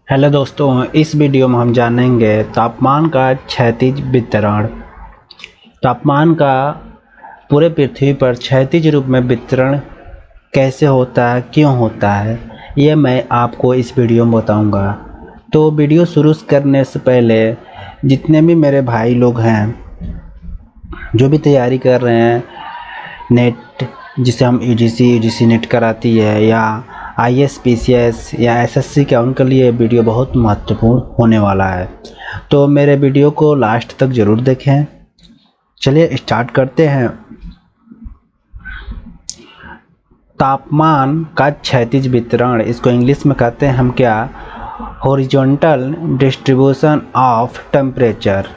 Hello दोस्तों, इस video में हम जानेंगे तापमान का क्षैतिज वितरण। तापमान का पूरे पृथ्वी पर क्षैतिज रूप में वितरण कैसे होता है, क्यों होता है, ये मैं आपको इस वीडियो में बताऊंगा। तो वीडियो शुरू करने से पहले जितने भी मेरे भाई लोग हैं जो भी तैयारी कर रहे हैं नेट, जिसे हम यूजीसी नेट कराती है, या आईएएस पीसीएस या एसएससी का, उनके लिए वीडियो बहुत महत्वपूर्ण होने वाला है। तो मेरे वीडियो को लास्ट तक ज़रूर देखें। चलिए स्टार्ट करते हैं। तापमान का क्षैतिज वितरण, इसको इंग्लिश में कहते हैं हम क्या, हॉरिजॉन्टल डिस्ट्रीब्यूशन ऑफ टेम्परेचर।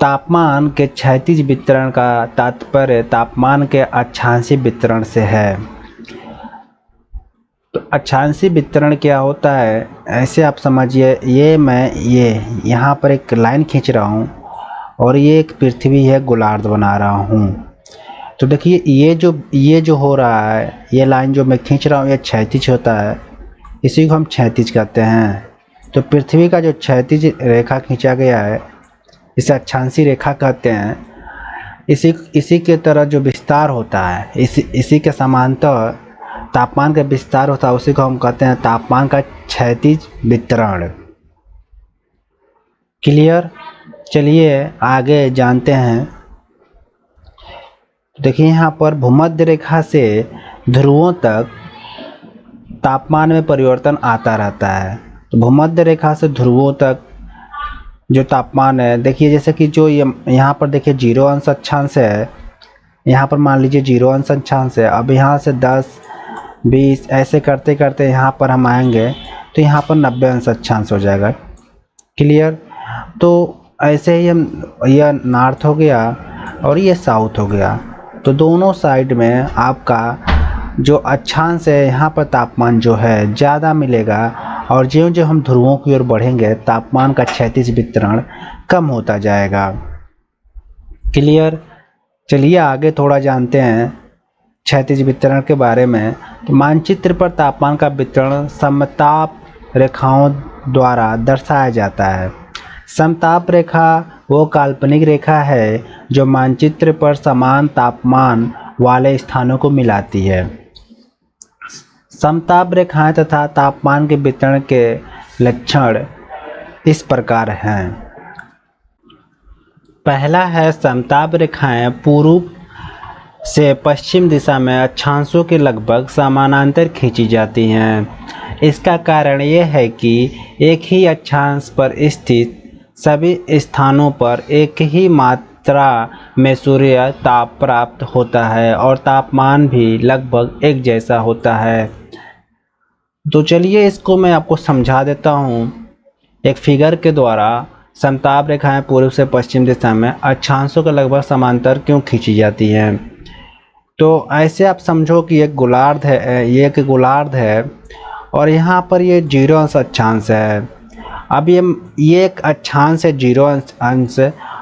तापमान के क्षैतिज वितरण का तात्पर्य तापमान के अक्षांशीय वितरण से है। तो अक्षांशीय वितरण क्या होता है, ऐसे आप समझिए, ये यहाँ पर एक लाइन खींच रहा हूँ और ये एक पृथ्वी है, गोलार्ध बना रहा हूँ। तो देखिए ये जो हो रहा है, ये लाइन जो मैं खींच रहा हूँ, ये क्षैतिज होता है, इसी को हम क्षैतिज कहते हैं। तो पृथ्वी का जो क्षैतिज रेखा खींचा गया है, इसे अक्षांशीय रेखा कहते हैं। इसी के तरह जो विस्तार होता है, इसी के समांतर तापमान का विस्तार होता है, उसी को हम कहते हैं तापमान का क्षैतिज वितरण। क्लियर? चलिए आगे जानते हैं। देखिए यहाँ पर भूमध्य रेखा से ध्रुवों तक तापमान में परिवर्तन आता रहता है। तो भूमध्य रेखा से ध्रुवों तक जो तापमान है, देखिए जैसे कि जो यहाँ पर देखिए 0 अंश अक्षांश है, यहाँ पर मान लीजिए 0 अंश अक्षांश है। अब यहाँ से 10, 20 ऐसे करते करते यहाँ पर हम आएंगे तो यहाँ पर 90 अंश अक्षांश हो जाएगा। क्लियर? तो ऐसे ही यह नॉर्थ हो गया और ये साउथ हो गया। तो दोनों साइड में आपका जो अक्षांश है, यहाँ पर तापमान जो है ज़्यादा मिलेगा, और ज्यों ज्यों हम ध्रुवों की ओर बढ़ेंगे तापमान का क्षैतिज वितरण कम होता जाएगा। क्लियर? चलिए आगे थोड़ा जानते हैं क्षैतिज वितरण के बारे में। तो मानचित्र पर तापमान का वितरण समताप रेखाओं द्वारा दर्शाया जाता है। समताप रेखा वो काल्पनिक रेखा है जो मानचित्र पर समान तापमान वाले स्थानों को मिलाती है। समताप रेखाएं तथा तापमान के वितरण के लक्षण इस प्रकार हैं। पहला है, समताप रेखाएं पूर्व से पश्चिम दिशा में अक्षांशों के लगभग समानांतर खींची जाती हैं। इसका कारण यह है कि एक ही अक्षांश पर स्थित सभी स्थानों पर एक ही मात्रा में सूर्य ताप प्राप्त होता है और तापमान भी लगभग एक जैसा होता है। तो चलिए इसको मैं आपको समझा देता हूँ एक फिगर के द्वारा। समताप रेखाएं पूर्व से पश्चिम दिशा में अक्षांशों के लगभग समांतर क्यों खींची जाती हैं। तो ऐसे आप समझो कि एक गोलार्ध है, ये एक गोलार्ध है और यहाँ पर ये 0 अंश अक्षांश है। अब ये एक अक्षांश है 0 अंश।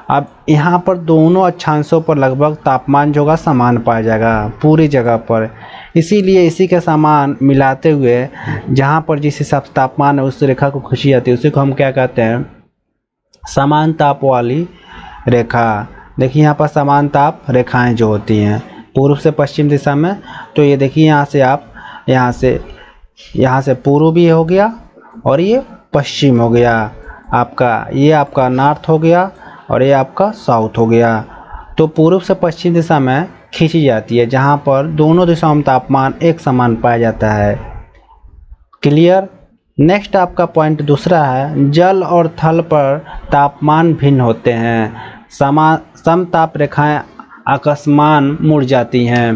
अब यहाँ पर दोनों अक्षांशों पर लगभग तापमान जो होगा समान पाया जाएगा पूरी जगह पर। इसीलिए इसी के समान मिलाते हुए जहाँ पर जिस हिसाब से तापमान है उस रेखा को खींची जाती है, उसी को हम क्या कहते हैं, समान ताप वाली रेखा। देखिए यहाँ पर समान ताप रेखाएं जो होती हैं पूर्व से पश्चिम दिशा में। तो ये देखिए यहाँ से आप यहाँ से पूर्व भी हो गया और ये पश्चिम हो गया आपका, ये आपका नॉर्थ हो गया और ये आपका साउथ हो गया। तो पूर्व से पश्चिम दिशा में खींची जाती है जहाँ पर दोनों दिशाओं में तापमान एक समान पाया जाता है। क्लियर? नेक्स्ट आपका पॉइंट दूसरा है, जल और थल पर तापमान भिन्न होते हैं। समताप रेखाएं आकाशमान मुड़ जाती हैं।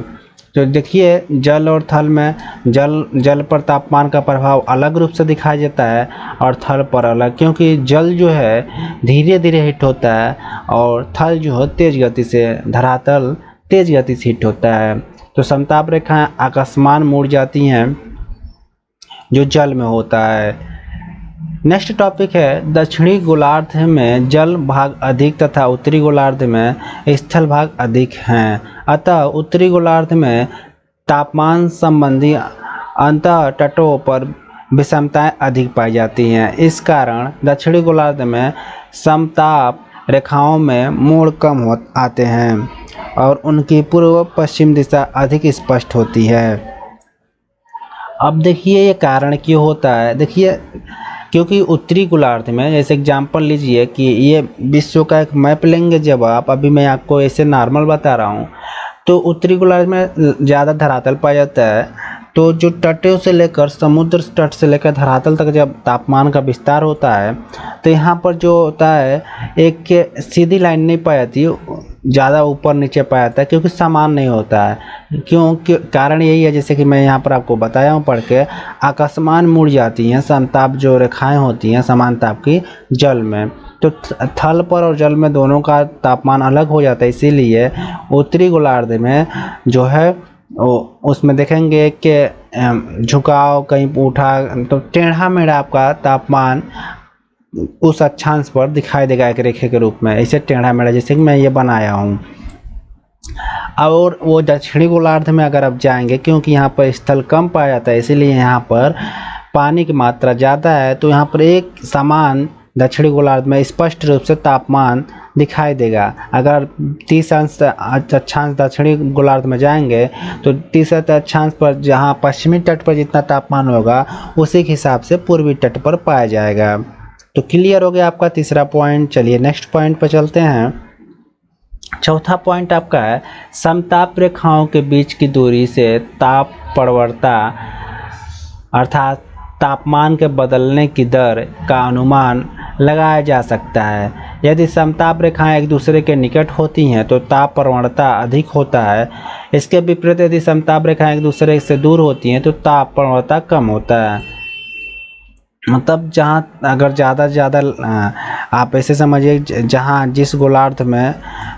तो देखिए जल और थल में जल पर तापमान का प्रभाव अलग रूप से दिखाई देता है और थल पर अलग, क्योंकि जल जो है धीरे धीरे हिट होता है और थल जो है तेज गति से, धरातल तेज गति से हिट होता है। तो समताप रेखाएं आकाशमान मुड़ जाती हैं जो जल में होता है। नेक्स्ट टॉपिक है, दक्षिणी गोलार्ध में जल भाग अधिक तथा उत्तरी गोलार्ध में स्थल भाग अधिक हैं। अतः उत्तरी गोलार्ध में तापमान संबंधी अंतः तटों पर विषमताएं अधिक पाई जाती हैं। इस कारण दक्षिणी गोलार्ध में समताप रेखाओं में मोड़ कम आते हैं और उनकी पूर्व पश्चिम दिशा अधिक स्पष्ट होती है। अब देखिए ये कारण क्यों होता है। देखिए क्योंकि उत्तरी गोलार्ध में, जैसे एग्जांपल लीजिए कि ये विश्व का एक मैप लेंगे, जब आप, अभी मैं आपको ऐसे नॉर्मल बता रहा हूँ, तो उत्तरी गोलार्ध में ज़्यादा धरातल पाया जाता है। तो जो तटों से लेकर, समुद्र तट से लेकर धरातल तक जब तापमान का विस्तार होता है तो यहाँ पर जो होता है एक सीधी लाइन नहीं पाई जाती, ज़्यादा ऊपर नीचे पाया जाता है, क्योंकि समान नहीं होता है। क्योंकि कारण यही है, जैसे कि मैं यहाँ पर आपको बताया हूँ पढ़ के, आकाशमान मुड़ जाती हैं समताप जो रेखाएं होती हैं समान ताप की जल में, तो थल पर और जल में दोनों का तापमान अलग हो जाता है। इसीलिए उत्तरी गोलार्ध में जो है उसमें देखेंगे कि झुकाव कहीं उठा तो टेढ़ा मेढ़ा आपका तापमान उस अक्षांश पर दिखाई देगा एक रेखे के रूप में, ऐसे टेढ़ा मेढ़ा जैसे कि मैं ये बनाया हूँ। और वो दक्षिणी गोलार्ध में अगर आप जाएंगे, क्योंकि यहाँ पर स्थल कम पाया जाता है, इसीलिए यहाँ पर पानी की मात्रा ज़्यादा है, तो यहाँ पर एक समान दक्षिणी गोलार्ध में स्पष्ट रूप से तापमान दिखाई देगा। अगर 30 अक्षांश दक्षिणी गोलार्ध में जाएंगे तो 30 अक्षांश पर जहाँ पश्चिमी तट पर जितना तापमान होगा उसी के हिसाब से पूर्वी तट पर पाया जाएगा। तो क्लियर हो गया आपका तीसरा पॉइंट। चलिए नेक्स्ट पॉइंट पर चलते हैं। चौथा पॉइंट आपका है समताप रेखाओं के बीच की दूरी से ताप प्रवणता अर्थात तापमान के बदलने की दर का अनुमान लगाया जा सकता है। यदि समताप रेखाएं एक दूसरे के निकट होती हैं तो ताप प्रवणता अधिक होता है। इसके विपरीत यदि समताप रेखाएं एक दूसरे से दूर होती हैं तो ताप प्रवणता कम होता है। मतलब जहाँ अगर ज़्यादा से ज़्यादा आप ऐसे समझिए, जहाँ जिस गोलार्ध में,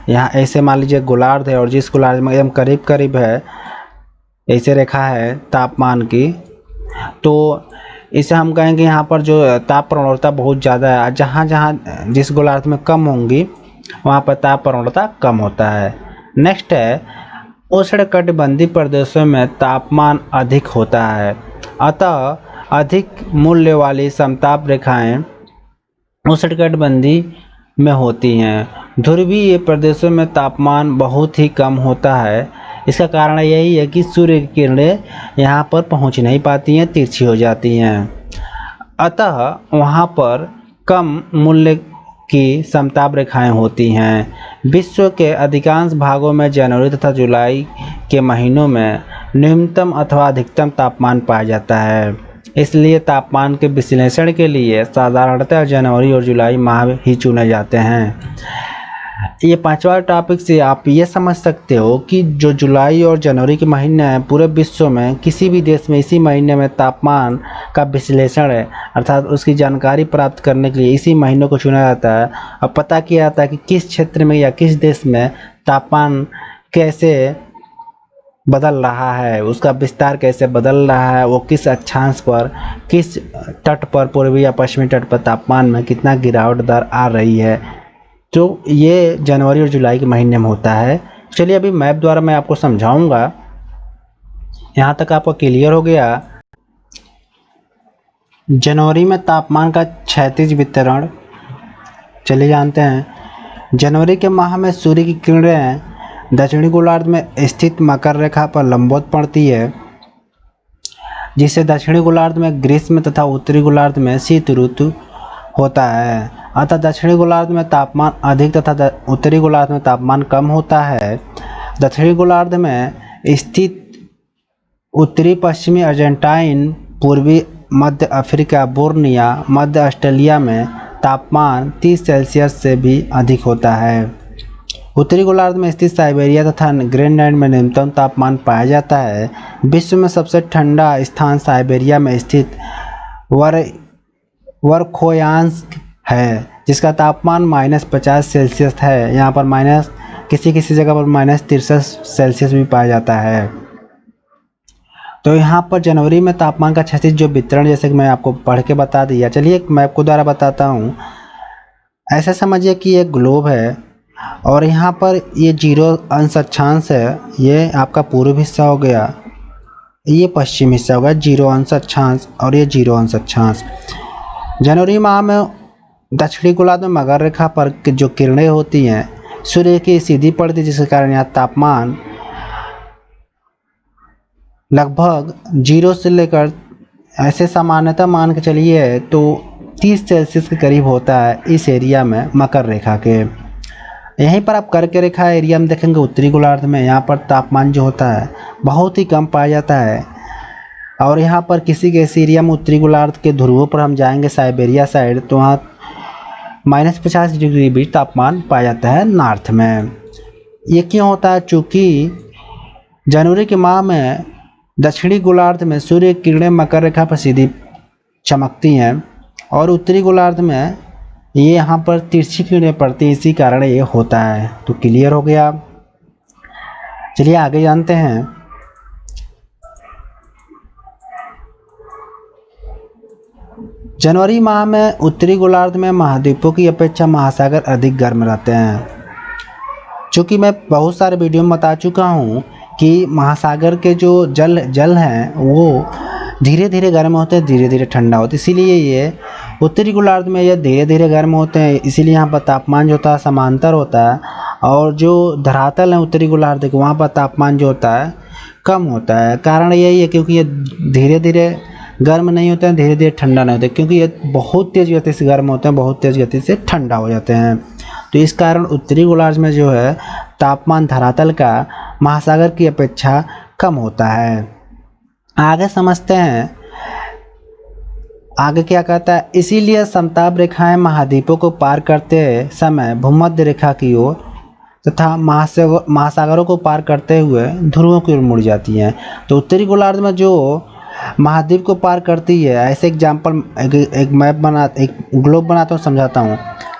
यहाँ ऐसे मान लीजिए गोलार्ध है और जिस गोलार्ध में एकदम करीब करीब है ऐसे रेखा है तापमान की, तो इसे हम कहेंगे यहाँ पर जो ताप प्रवणता बहुत ज़्यादा है। जहाँ जहाँ जिस गोलार्ध में कम होंगी वहाँ पर ताप प्रवणता कम होता है। नेक्स्ट है उष्णकटिबंधीय प्रदेशों में तापमान अधिक होता है, अतः अधिक मूल्य वाली समताप रेखाएं उष्णकटिबंधीय में होती हैं। ध्रुवीय प्रदेशों में तापमान बहुत ही कम होता है। इसका कारण यही है कि सूर्य की किरणें यहाँ पर पहुँच नहीं पाती हैं, तिरछी हो जाती हैं, अतः वहाँ पर कम मूल्य की समताप रेखाएं होती हैं। विश्व के अधिकांश भागों में जनवरी तथा जुलाई के महीनों में न्यूनतम अथवा अधिकतम तापमान पाया जाता है। इसलिए तापमान के विश्लेषण के लिए साधारणतः जनवरी और जुलाई माह ही चुने जाते हैं। ये पांचवा टॉपिक से आप ये समझ सकते हो कि जो जुलाई और जनवरी के महीने हैं पूरे विश्व में किसी भी देश में इसी महीने में तापमान का विश्लेषण है, अर्थात उसकी जानकारी प्राप्त करने के लिए इसी महीनों को चुना जाता है और पता किया जाता है कि किस क्षेत्र में या किस देश में तापमान कैसे बदल रहा है, उसका विस्तार कैसे बदल रहा है, वो किस अक्षांश पर, किस तट पर, पूर्वी या पश्चिमी तट पर तापमान में कितना गिरावट दर आ रही है। तो ये जनवरी और जुलाई के महीने में होता है। चलिए अभी मैप द्वारा मैं आपको समझाऊंगा। यहाँ तक आपको क्लियर हो गया। जनवरी में तापमान का क्षैतिज वितरण चलिए जानते हैं। जनवरी के माह में सूर्य की किरणें दक्षिणी गोलार्ध में स्थित मकर रेखा पर लंबवत पड़ती है, जिससे दक्षिणी गोलार्ध में ग्रीष्म तथा उत्तरी गोलार्ध में शीत ऋतु होता है। अतः दक्षिणी गोलार्ध में तापमान अधिक तथा उत्तरी गोलार्ध में तापमान कम होता है। दक्षिणी गोलार्ध में स्थित उत्तरी पश्चिमी अर्जेंटाइन, पूर्वी मध्य अफ्रीका, बोर्निया, मध्य ऑस्ट्रेलिया में तापमान 30 सेल्सियस से भी अधिक होता है। उत्तरी गोलार्ध में स्थित साइबेरिया तथा ग्रीनलैंड में न्यूनतम तापमान पाया जाता है। विश्व में सबसे ठंडा स्थान साइबेरिया में स्थित वर्खोयांस्क है, जिसका तापमान -50 सेल्सियस है। यहाँ पर किसी किसी जगह पर -63 सेल्सियस भी पाया जाता है। तो यहाँ पर जनवरी में तापमान का क्षैतिज जो वितरण, जैसे कि मैं आपको पढ़ के बता दिया। चलिए एक मैप को द्वारा बताता हूँ। ऐसा समझिए कि एक ग्लोब है और यहाँ पर ये 0 अंश अक्षांश है, ये आपका पूर्व हिस्सा हो गया ये पश्चिम हिस्सा होगा 0 अंश अक्षांश और ये 0 अंश अक्षांश। जनवरी माह में दक्षिणी गोलार्ध में मकर रेखा पर जो किरणें होती हैं सूर्य की सीधी पड़ती है, जिसके कारण यहाँ तापमान लगभग 0 से लेकर ऐसे सामान्यतः मान के चलिए तो 30 सेल्सियस के करीब होता है इस एरिया में मकर रेखा के। यहीं पर आप कर्क रेखा एरिया में देखेंगे उत्तरी गोलार्ध में, यहाँ पर तापमान जो होता है बहुत ही कम पाया जाता है। और यहाँ पर किसी के ऐसे एरिया में उत्तरी गोलार्ध के ध्रुवों पर हम जाएंगे साइबेरिया साइड, तो वहाँ -50 डिग्री भी तापमान पाया जाता है नॉर्थ में। ये क्यों होता है? चूँकि जनवरी के माह में दक्षिणी गोलार्ध में सूर्य की किरणें मकर रेखा पर सीधी चमकती हैं और उत्तरी गोलार्ध में ये यहाँ पर तिरछी किरणें पड़ती हैं, इसी कारण ये होता है। तो क्लियर हो गया। चलिए आगे जानते हैं। जनवरी माह में उत्तरी गोलार्ध में महाद्वीपों की अपेक्षा महासागर अधिक गर्म रहते हैं। चूँकि मैं बहुत सारे वीडियो में बता चुका हूँ कि महासागर के जो जल हैं वो धीरे धीरे गर्म होते हैं, धीरे धीरे ठंडा होते हैं, इसीलिए ये उत्तरी गोलार्ध में ये धीरे धीरे गर्म होते हैं, इसीलिए यहाँ पर तापमान जो होता है समांतर होता है। और जो धरातल है उत्तरी गोलार्ध के, वहाँ पर तापमान जो होता है कम होता है। कारण यही है क्योंकि ये धीरे धीरे गर्म नहीं होते हैं, धीरे धीरे ठंडा नहीं होते, क्योंकि ये बहुत तेज़ गति से गर्म होते हैं, बहुत तेज़ गति से ठंडा हो जाते हैं। तो इस कारण उत्तरी गोलार्ध में जो है तापमान धरातल का महासागर की अपेक्षा कम होता है। आगे समझते हैं आगे क्या कहता है। इसीलिए समताप रेखाएं महाद्वीपों को पार करते समय भूमध्य रेखा की ओर तथा महासागरों को पार करते हुए ध्रुवों की ओर मुड़ जाती हैं। तो उत्तरी गोलार्ध में जो महाद्वीप को पार करती है, ऐसे एग्जाम्पल एक ग्लोब बनाता हूँ, समझाता हूँ।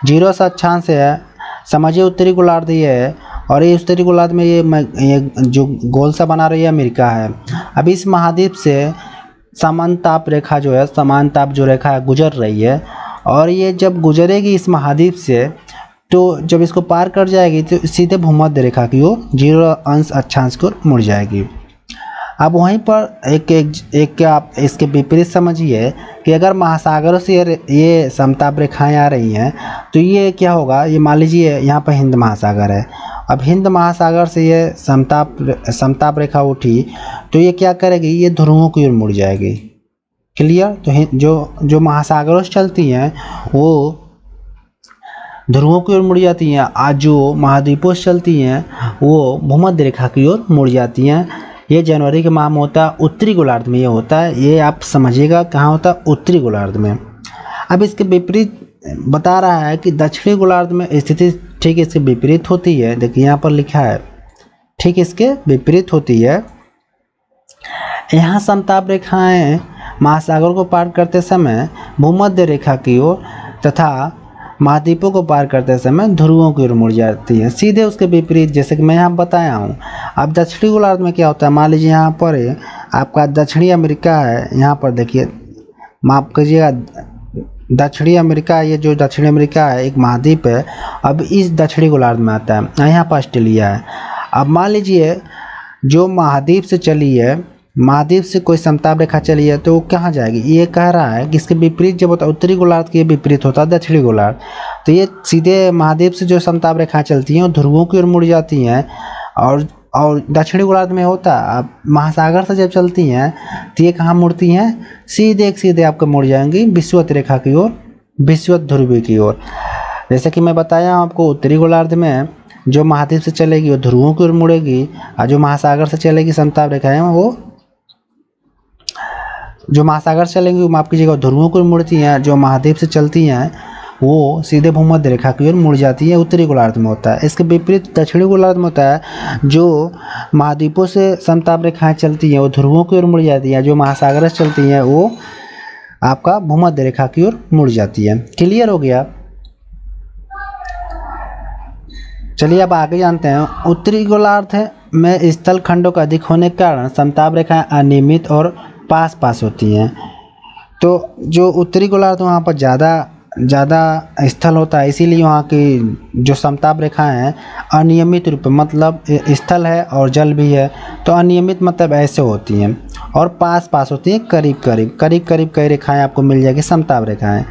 0 से अक्षांश है, समझिए उत्तरी गोलार्ध ये है और ये उत्तरी गोलार्ध में ये जो गोल सा बना रही है अमेरिका है। अब इस महाद्वीप से समान ताप रेखा जो है, समान ताप जो रेखा है गुजर रही है और ये जब गुजरेगी इस महाद्वीप से, तो जब इसको पार कर जाएगी तो सीधे भूमध्य रेखा की ओर 0 अंश अक्षांश की ओर मुड़ जाएगी। अब वहीं पर एक आप इसके विपरीत समझिए कि अगर महासागरों से ये समताप रेखाएं आ रही हैं तो ये क्या होगा। ये मान लीजिए यहाँ पर हिंद महासागर है, अब हिंद महासागर से ये समताप रेखा उठी तो ये क्या करेगी, ये ध्रुवों की ओर मुड़ जाएगी। क्लियर। तो जो महासागरों से चलती हैं वो ध्रुवों की ओर मुड़ जाती हैं, आज जो महाद्वीपों से चलती हैं वो भूमध्य रेखा की ओर मुड़ जाती हैं। ये जनवरी के माह में होता है, उत्तरी गोलार्ध में ये होता है। ये आप समझिएगा कहाँ होता है, उत्तरी गोलार्ध में। अब इसके विपरीत बता रहा है कि दक्षिणी गोलार्ध में स्थिति ठीक इसके विपरीत होती है। देखिए यहाँ पर लिखा है ठीक इसके विपरीत होती है। यहाँ समताप रेखाएं महासागर को पार करते समय भूमध्य रेखा की ओर तथा महाद्वीपों को पार करते समय ध्रुवों की ओर मुड़ जाती है। सीधे उसके विपरीत, जैसे कि मैं यहाँ बताया हूँ। अब दक्षिणी गोलार्ध में क्या होता है, मान लीजिए यहाँ पर आपका दक्षिणी अमेरिका है, यहाँ पर देखिए माफ कीजिएगा दक्षिणी अमेरिका, ये जो दक्षिणी अमेरिका है एक महाद्वीप है, अब इस दक्षिणी गोलार्ध में आता है। यहाँ पर ऑस्ट्रेलिया है। अब मान लीजिए जो महाद्वीप से चली है, महाद्वीप से कोई समताप रेखा चली है तो वो कहाँ जाएगी। ये कह रहा है कि इसके विपरीत जब होता है उत्तरी गोलार्ध के विपरीत होता है दक्षिणी गोलार्ध, तो ये सीधे महाद्वीप से जो समताप रेखा चलती हैं वो ध्रुवों की ओर मुड़ जाती हैं। और दक्षिणी गोलार्ध में होता है अब महासागर से जब चलती हैं तो ये कहाँ मुड़ती हैं, सीधे आपको मुड़ जाएंगी विषुवत रेखा की ओर, विषुवत ध्रुव की ओर। जैसे कि मैं बताया आपको उत्तरी गोलार्ध में जो महाद्वीप से चलेगी वो ध्रुवों की ओर मुड़ेगी और जो महासागर से चलेगी समताप रेखाएं वो जो महासागर से चलेंगी वो माफ कीजिएगा ध्रुवों की ओर मुड़ती हैं। जो महाद्वीप से चलती हैं वो सीधे भूमध्य रेखा की ओर मुड़ जाती है, उत्तरी गोलार्ध में होता है। इसके विपरीत दक्षिणी गोलार्ध में होता है जो महाद्वीपों से समताप रेखाएं चलती हैं वो ध्रुवों की ओर मुड़ जाती हैं, जो महासागर से चलती हैं वो आपका भूमध्य रेखा की ओर मुड़ जाती है। क्लियर हो गया। चलिए अब आगे जानते हैं। उत्तरी गोलार्ध में स्थल खंडों का अधिक होने के कारण समताप रेखाएं अनियमित और पास होती हैं। तो जो उत्तरी गोलार्ध वहाँ पर ज़्यादा ज़्यादा स्थल होता है, इसीलिए वहाँ की जो समताप रेखाएं हैं अनियमित रूप में, मतलब स्थल है और जल भी है तो अनियमित मतलब ऐसे होती हैं, और पास पास होती हैं, करीब करीब कई रेखाएं आपको मिल जाएगी समताप रेखाएं,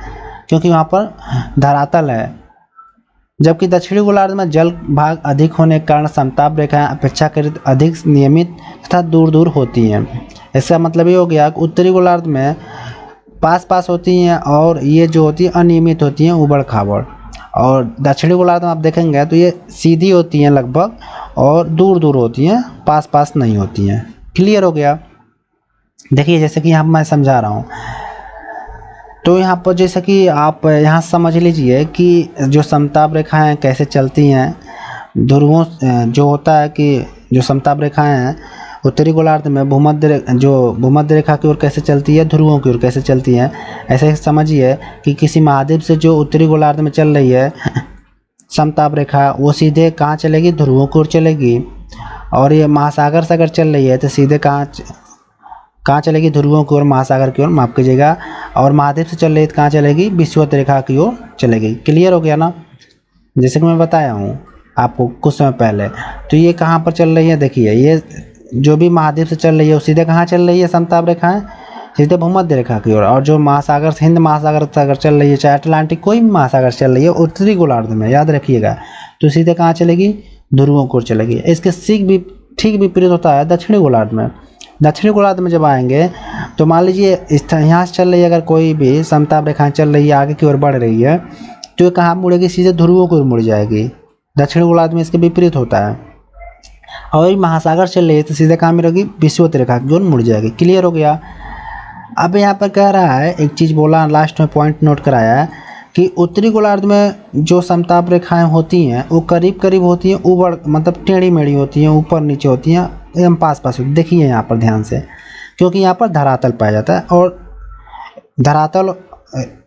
क्योंकि वहाँ पर धरातल है। जबकि दक्षिणी गोलार्ध में जल भाग अधिक होने के कारण समताप रेखाएं अपेक्षाकृत अधिक नियमित तथा दूर दूर होती हैं। इसका मतलब ये हो गया कि उत्तरी गोलार्ध में पास पास होती हैं और ये जो होती है अनियमित होती हैं, उबड़ खाबड़, और दक्षिणी गोलार्ध में आप देखेंगे तो ये सीधी होती हैं लगभग और दूर दूर होती हैं, पास पास नहीं होती हैं। क्लियर हो गया। देखिए जैसे कि यहाँ मैं समझा रहा हूँ, तो यहाँ पर जैसे कि आप यहाँ समझ लीजिए कि जो समताप रेखाएं कैसे चलती हैं। ध्रुवों जो होता है कि जो समताप रेखाएं हैं उत्तरी गोलार्ध में भूमध्य रेखा की ओर कैसे चलती है, ध्रुवों की ओर कैसे चलती हैं। ऐसे समझिए कि किसी महाद्वीप से जो उत्तरी गोलार्ध में चल रही है समताप रेखा, वो सीधे कहाँ चलेगी, ध्रुवों की ओर चलेगी। और ये महासागर से अगर चल रही है तो सीधे कहाँ चलेगी, ध्रुवों की ओर, महासागर की ओर, माफ कीजिएगा। और महाद्वीप से चल रही है तो कहाँ चलेगी, विषुवत रेखा की ओर चलेगी। क्लियर हो गया ना। जैसे कि मैं बताया हूँ आपको कुछ समय पहले, तो ये कहाँ पर चल रही है, देखिए ये जो भी महाद्वीप से चल रही है वो सीधे कहाँ चल रही है, समताप रेखाएं सीधे भूमध्य रेखा की ओर। और जो महासागर हिंद महासागर से अगर चल रही है, चाहे अटलांटिक कोई भी महासागर चल रही है उत्तरी गोलार्ध में, याद रखिएगा, तो सीधे कहाँ चलेगी, ध्रुवों की ओर चलेगी। इसके ठीक विपरीत होता है दक्षिणी गोलार्ध में। दक्षिणी गोलार्ध में जब आएंगे तो मान लीजिए यहाँ से चल रही है अगर कोई भी समताप रेखाएं चल रही है, आगे की ओर बढ़ रही है, तो ये कहाँ मुड़ेगी, सीधे ध्रुवों की ओर मुड़ जाएगी। दक्षिणी गोलार्ध में इसके विपरीत होता है। और महासागर चल रही है तो सीधे कहाँ मिलेगी, विषुवत रेखा की ओर मुड़ जाएगी। क्लियर हो गया। अब यहाँ पर कह रहा है, एक चीज़ बोला लास्ट में, पॉइंट नोट कराया है कि उत्तरी गोलार्ध में जो समताप रेखाएं होती हैं वो करीब करीब होती हैं, उबड़ मतलब टेढ़ी मेढ़ी होती हैं, ऊपर नीचे होती हैं, एकदम पास पास होती। देखिए यहाँ पर ध्यान से, क्योंकि यहाँ पर धरातल पाया जाता है, और धरातल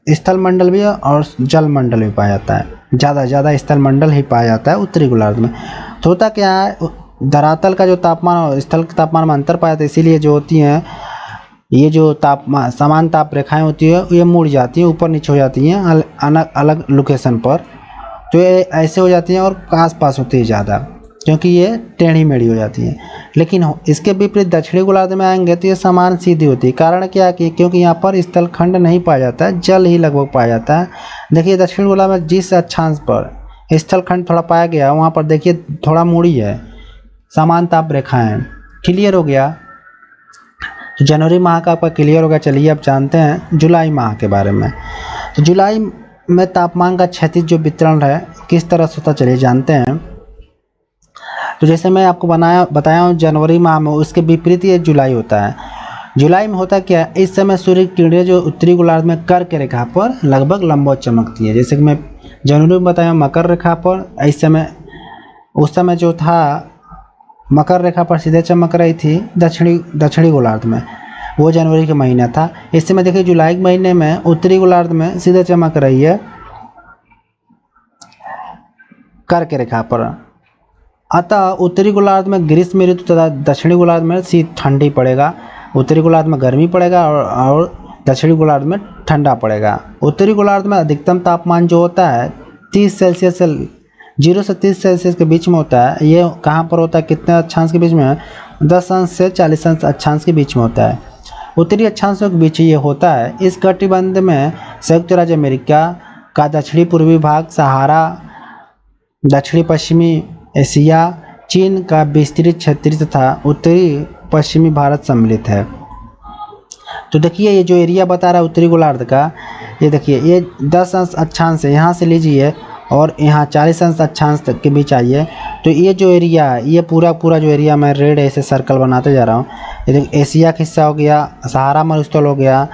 स्थल मंडल भी है और जल मंडल भी पाया जाता है। ज़्यादा स्थल मंडल ही पाया जाता है उत्तरी गोलार्ध में। तो होता क्या है, धरातल का जो तापमान और स्थल के तापमान में अंतर पाया जाता है, इसीलिए जो होती हैं ये जो तापमान समान ताप रेखाएं होती है ये मुड़ जाती हैं, ऊपर नीचे हो जाती हैं अलग अलग लोकेशन पर, तो ये ऐसे हो जाती हैं और आस पास होती है ज़्यादा, क्योंकि ये टेढ़ी मेढ़ी हो जाती हैं। लेकिन इसके विपरीत दक्षिणी गोलार्ध में आएंगे तो ये समान सीधी होती है। कारण क्या कि क्योंकि यहाँ पर स्थल खंड नहीं पाया जाता है, जल ही लगभग पाया जाता है। देखिए दक्षिण गोलार्ध में जिस अक्षांश पर स्थल खंड थोड़ा पाया गया वहाँ पर देखिए थोड़ा मुड़ी है, समान ताप रेखाएं। क्लियर हो गया। तो जनवरी माह का आपका क्लियर होगा। चलिए अब जानते हैं जुलाई माह के बारे में। तो जुलाई में तापमान का क्षैतिज जो वितरण है किस तरह से होता, चलिए जानते हैं। तो जैसे मैं आपको बताया हूँ जनवरी माह में, उसके विपरीत ये जुलाई होता है। जुलाई में होता क्या है, इस समय सूर्य की किरणें जो उत्तरी गोलार्ध में कर्क रेखा पर लगभग लंबवत चमकती है। जैसे कि मैं जनवरी में बताया मकर रेखा पर, इस समय उस समय जो था मकर रेखा पर सीधे चमक रही थी दक्षिणी गोलार्ध में, वो जनवरी के महीना था। इस समय देखिए जुलाई के महीने में उत्तरी गोलार्ध में सीधे चमक रही है कर्क रेखा पर। अतः उत्तरी गोलार्ध में ग्रीष्म ऋतु तथा दक्षिणी गोलार्ध में शीत ठंडी पड़ेगा। उत्तरी गोलार्ध में गर्मी पड़ेगा और दक्षिणी गोलार्ध में ठंडा पड़ेगा। उत्तरी गोलार्ध में अधिकतम तापमान जो होता है 30 सेल्सियस से 0 से 30 सेल्सियस के बीच में होता है। ये कहाँ पर होता है, कितने अक्षांश के बीच में है, 10 अंश से 40 अंश अक्षांश के बीच में होता है। उत्तरी अक्षांशों के बीच ये होता है। इस कटिबंध में संयुक्त राज्य अमेरिका का दक्षिणी पूर्वी भाग, सहारा, दक्षिणी पश्चिमी एशिया, चीन का विस्तृत क्षेत्र तथा उत्तरी पश्चिमी भारत सम्मिलित है। तो देखिए ये जो एरिया बता रहा है उत्तरी गोलार्ध का, ये देखिए ये 10 अंश अक्षांश है, यहाँ से लीजिए और यहाँ 40 अंश अक्षांश तक के बीच आइए। तो ये जो एरिया है, ये पूरा जो एरिया मैं रेड ऐसे सर्कल बनाते जा रहा हूँ, ये देखिए एशिया का हिस्सा हो गया, सहारा मरुस्थल हो गया,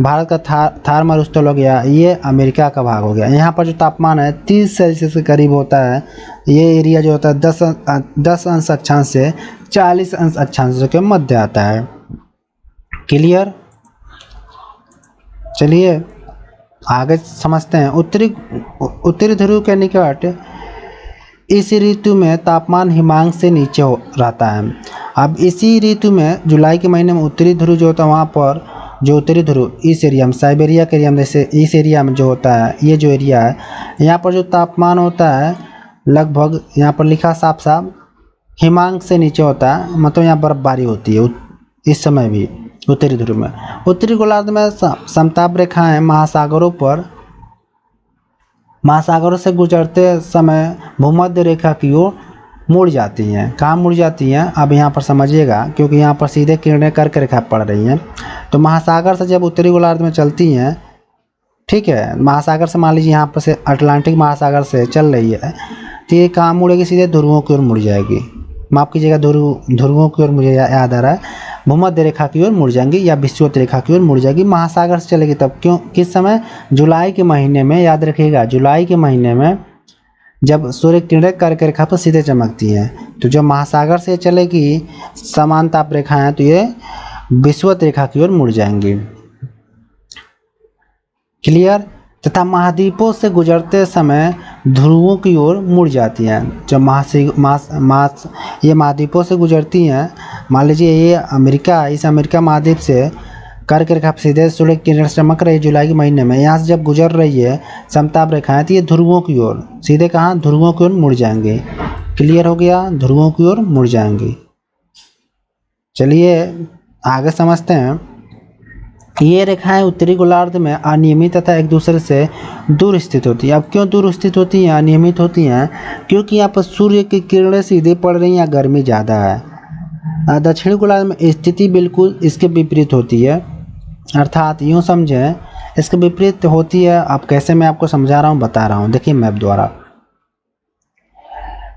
भारत का थार मरुस्थल हो गया, ये अमेरिका का भाग हो गया। यहाँ पर जो तापमान है 30 सेल्सियस के करीब होता है। ये एरिया जो होता है 10 अंश अक्षांश से 40 अंश अक्षांश के मध्य आता है। क्लियर। चलिए आगे समझते हैं। उत्तरी ध्रुव के निकट इस ऋतु में तापमान हिमांक से नीचे रहता है। अब इसी ऋतु में जुलाई के महीने में उत्तरी ध्रुव जो होता है वहाँ पर जो उत्तरी ध्रुव इस एरिया में, साइबेरिया के एरिया में, जैसे इस एरिया में जो होता है, ये जो एरिया है, यहाँ पर जो तापमान होता है लगभग यहाँ पर लिखा साफ साफ हिमांक से नीचे होता है, मतलब यहाँ बर्फबारी होती है इस समय भी उत्तरी ध्रुव में। उत्तरी गोलार्ध में समताप रेखाएं महासागरों से गुजरते समय भूमध्य रेखा की ओर मुड़ जाती हैं। कहाँ मुड़ जाती हैं अब यहाँ पर समझिएगा, क्योंकि यहाँ पर सीधे किरणें कर्क रेखा पड़ रही हैं। तो महासागर से जब उत्तरी गोलार्ध में चलती हैं, ठीक है, महासागर से मान लीजिए यहाँ पर से अटलांटिक महासागर से चल रही है, तो ये कहाँ मुड़ेगी? सीधे ध्रुवों की ओर मुड़ जाएगी। माफ़ कीजिएगा, ध्रुवों की ओर मुझे याद आ रहा है, भूमध्य रेखा की ओर मुड़ जाएंगी या विषुवत रेखा की ओर मुड़ जाएगी। महासागर से चलेगी तब क्यों, किस समय? जुलाई के महीने में, याद रखिएगा, जुलाई के महीने में जब सूर्य किरणें कर्क रेखा पर सीधे चमकती हैं। तो जब महासागर से चलेगी समान ताप रेखाएं, तो ये विषुवत रेखा की ओर मुड़ जाएंगी। क्लियर? तथा महाद्वीपों से गुजरते समय ध्रुवों की ओर मुड़ जाती हैं। जब ये महाद्वीपों से गुजरती हैं, मान लीजिए ये अमेरिका, इस अमेरिका महाद्वीप से कर्क रेखा सीधे सूर्य किरण चमक रही है जुलाई के महीने में, यहाँ से जब गुजर रही है समताप रेखाएं, तो ये ध्रुवों की ओर सीधे कहाँ? ध्रुवों की ओर मुड़ जाएंगे। क्लियर हो गया? ध्रुवों की ओर मुड़ जाएंगे। चलिए आगे समझते हैं। ये रेखाएं उत्तरी गोलार्ध में अनियमित तथा एक दूसरे से दूर स्थित होती हैं। अब क्यों दूर स्थित होती हैं, अनियमित होती हैं? क्योंकि यहाँ पर सूर्य की किरणें सीधे पड़ रही हैं या गर्मी ज़्यादा है। दक्षिणी गोलार्ध में स्थिति बिल्कुल इसके विपरीत होती है, अर्थात यूँ समझें इसके विपरीत होती है। अब कैसे, मैं आपको समझा रहा हूँ, बता रहा हूँ। देखिए मैप द्वारा,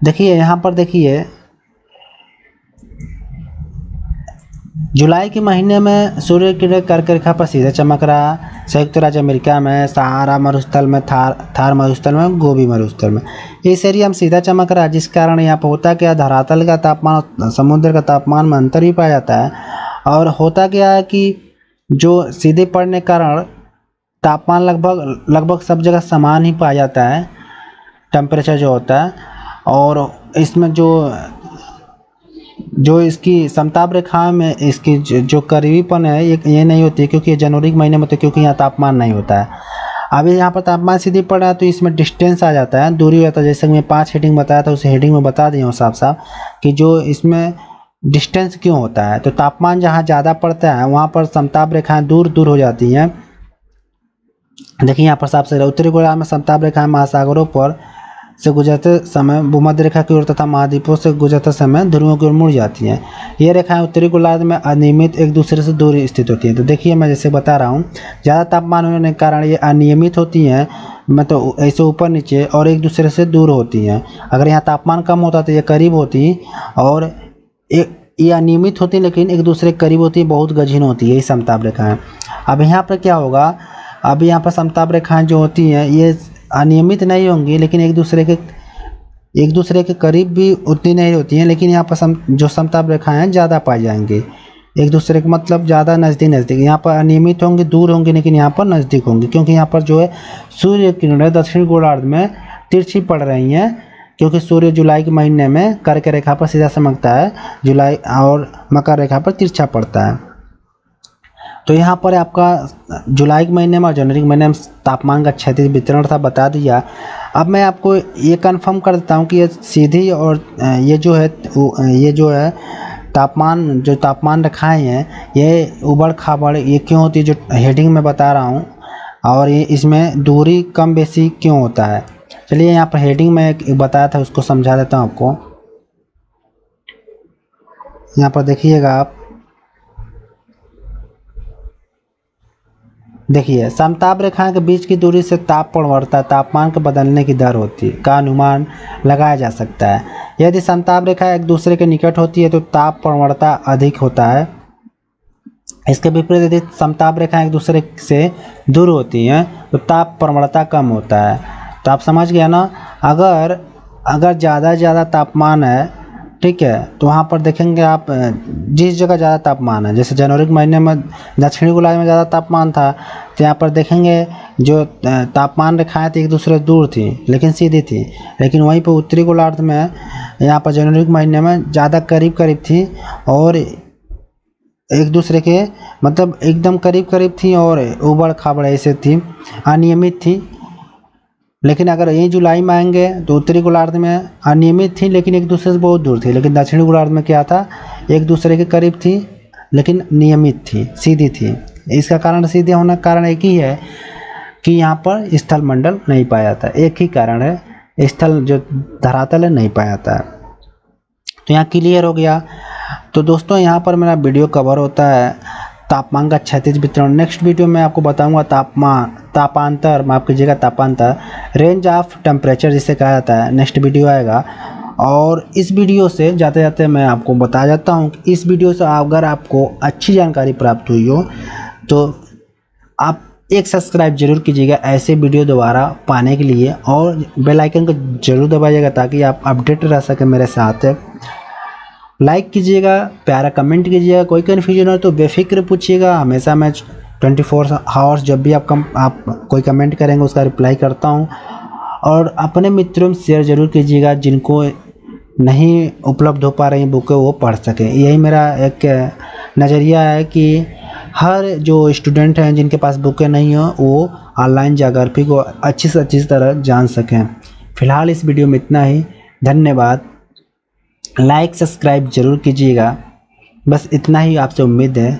देखिए यहाँ पर देखिए जुलाई के महीने में सूर्य किरण कर्क रेखा पर सीधे चमक रहा। संयुक्त राज्य अमेरिका में सहारा मरुस्थल में, थार मरुस्थल में, गोबी मरुस्थल में, इस एरिया में सीधा चमक रहा, जिस कारण यहाँ पर होता क्या, धरातल का तापमान और समुद्र का तापमान में अंतर भी पाया जाता है। और होता क्या है कि जो सीधे पड़ने के कारण तापमान लगभग सब जगह समान ही पाया जाता है, टेम्परेचर जो होता है। और इसमें जो इसकी समताप रेखा में इसकी जो करीबीपन है ये नहीं होती है, क्योंकि ये जनवरी के महीने में होता है, क्योंकि यहाँ तापमान नहीं होता है। अभी यहाँ पर तापमान सीधे पड़ रहा है, तो इसमें डिस्टेंस आ जाता है, दूरी होता है। जैसे मैं 5 हेडिंग बताया था, उस हेडिंग में बता दिया हूँ साफ साफ कि जो इसमें डिस्टेंस क्यों होता है। तो तापमान जहाँ ज़्यादा पड़ता है वहाँ पर समताप रेखाएं दूर दूर हो जाती हैं। देखिए यहाँ पर साफ से उत्तरी गोलार्ध में समताप रेखाएं महासागरों पर से गुजरते समय भूमध्य रेखा की ओर तथा महाद्वीपों से गुजरते समय ध्रुवों की ओर मुड़ जाती हैं। ये रेखाएं उत्तरी गोलार्ध में अनियमित एक दूसरे से दूर स्थित होती हैं। तो देखिए मैं जैसे बता रहा हूँ, ज़्यादा तापमान होने के कारण ये अनियमित होती हैं, मतलब ऐसे ऊपर नीचे, और एक दूसरे से दूर होती हैं। अगर यहाँ तापमान कम होता तो ये करीब होती, और ये अनियमित होती लेकिन एक दूसरे के करीब होती है, बहुत गहन होती है। यही समताप रेखाएं। अब यहाँ पर क्या होगा, अब यहाँ पर समताप रेखाएं जो होती हैं ये अनियमित नहीं होंगी, लेकिन एक दूसरे के करीब भी उतनी नहीं होती हैं, लेकिन यहाँ पर जो समताप रेखाएं हैं ज़्यादा पाई जाएंगी एक दूसरे के, मतलब ज़्यादा नज़दीक। यहाँ पर अनियमित होंगी, दूर होंगी, लेकिन यहाँ पर नज़दीक होंगी, क्योंकि यहाँ पर जो है सूर्य किरणें दक्षिण गोलार्ध में तिरछी पड़ रही हैं, क्योंकि सूर्य जुलाई के महीने में कर्क रेखा पर सीधा चमकता है, जुलाई और मकर रेखा पर तिरछा पड़ता है। तो यहाँ पर आपका जुलाई के महीने में और जनवरी के महीने में तापमान का क्षैतिज वितरण था, बता दिया। अब मैं आपको ये कंफर्म कर देता हूँ कि ये सीधी और ये जो है तापमान रेखाएं हैं, ये उबड़ खाबड़ ये क्यों होती है, जो हेडिंग में बता रहा हूँ, और ये इसमें दूरी कम बेसी क्यों होता है। चलिए यहाँ पर हेडिंग में एक बताया था, उसको समझा देता हूँ आपको। यहाँ पर देखिएगा आप, देखिए समताप रेखाएं के बीच की दूरी से ताप प्रवणता, तापमान के बदलने की दर होती है का अनुमान लगाया जा सकता है। यदि समताप रेखाएं एक दूसरे के निकट होती है तो ताप प्रवणता अधिक होता है। इसके विपरीत यदि समताप रेखाएं एक दूसरे से दूर होती हैं तो ताप प्रवणता कम होता है। तो आप समझ गए ना, अगर ज़्यादा तापमान है, ठीक है, तो वहाँ पर देखेंगे आप जिस जगह ज़्यादा तापमान है, जैसे जनवरी के महीने में दक्षिणी गोलार्ध में ज़्यादा तापमान था, तो यहाँ पर देखेंगे जो तापमान रेखाएं थी एक दूसरे से दूर थी लेकिन सीधी थी, लेकिन वहीं पर उत्तरी गोलार्ध में यहाँ पर जनवरी के महीने में ज़्यादा करीब थी और एक दूसरे के मतलब एकदम करीब करीब थी और उबड़ खाबड़ ऐसे थी, अनियमित थी। लेकिन अगर यही जुलाई में आएंगे तो उत्तरी गोलार्ध में अनियमित थी लेकिन एक दूसरे से बहुत दूर थी, लेकिन दक्षिणी गोलार्ध में क्या था, एक दूसरे के करीब थी लेकिन नियमित थी, सीधी थी। इसका कारण, सीधे होने का कारण एक ही है कि यहाँ पर स्थल मंडल नहीं पाया जाता, एक ही कारण है, स्थल जो धरातल है नहीं पाया जाता है। तो यहाँ क्लियर हो गया। तो दोस्तों यहाँ पर मेरा वीडियो कवर होता है तापमान का क्षैतिज वितरण। नेक्स्ट वीडियो में आपको बताऊंगा तापांतर, माफ कीजिएगा, तापांतर, रेंज ऑफ टेम्परेचर जिसे कहा जाता है, नेक्स्ट वीडियो आएगा। और इस वीडियो से जाते जाते मैं आपको बता जाता हूँ कि इस वीडियो से अगर आपको अच्छी जानकारी प्राप्त हुई हो तो आप एक सब्सक्राइब जरूर कीजिएगा ऐसे वीडियो दोबारा पाने के लिए, और बेल आइकन को जरूर दबाइएगा ताकि आप अपडेट रह सके मेरे साथ। लाइक कीजिएगा, प्यारा कमेंट कीजिएगा, कोई कन्फ्यूजन हो तो बेफिक्र पूछिएगा, हमेशा मैं 24 आवर्स जब भी आप कोई कमेंट करेंगे उसका रिप्लाई करता हूँ। और अपने मित्रों में शेयर जरूर कीजिएगा जिनको नहीं उपलब्ध हो पा रही बुकें वो पढ़ सकें। यही मेरा एक नज़रिया है कि हर जो स्टूडेंट हैं जिनके पास बुकें नहीं हो वो ऑनलाइन ज्योग्राफी को अच्छी से अच्छी तरह जान सकें। फिलहाल इस वीडियो में इतना ही, धन्यवाद। लाइक सब्सक्राइब जरूर कीजिएगा, बस इतना ही आपसे उम्मीद है।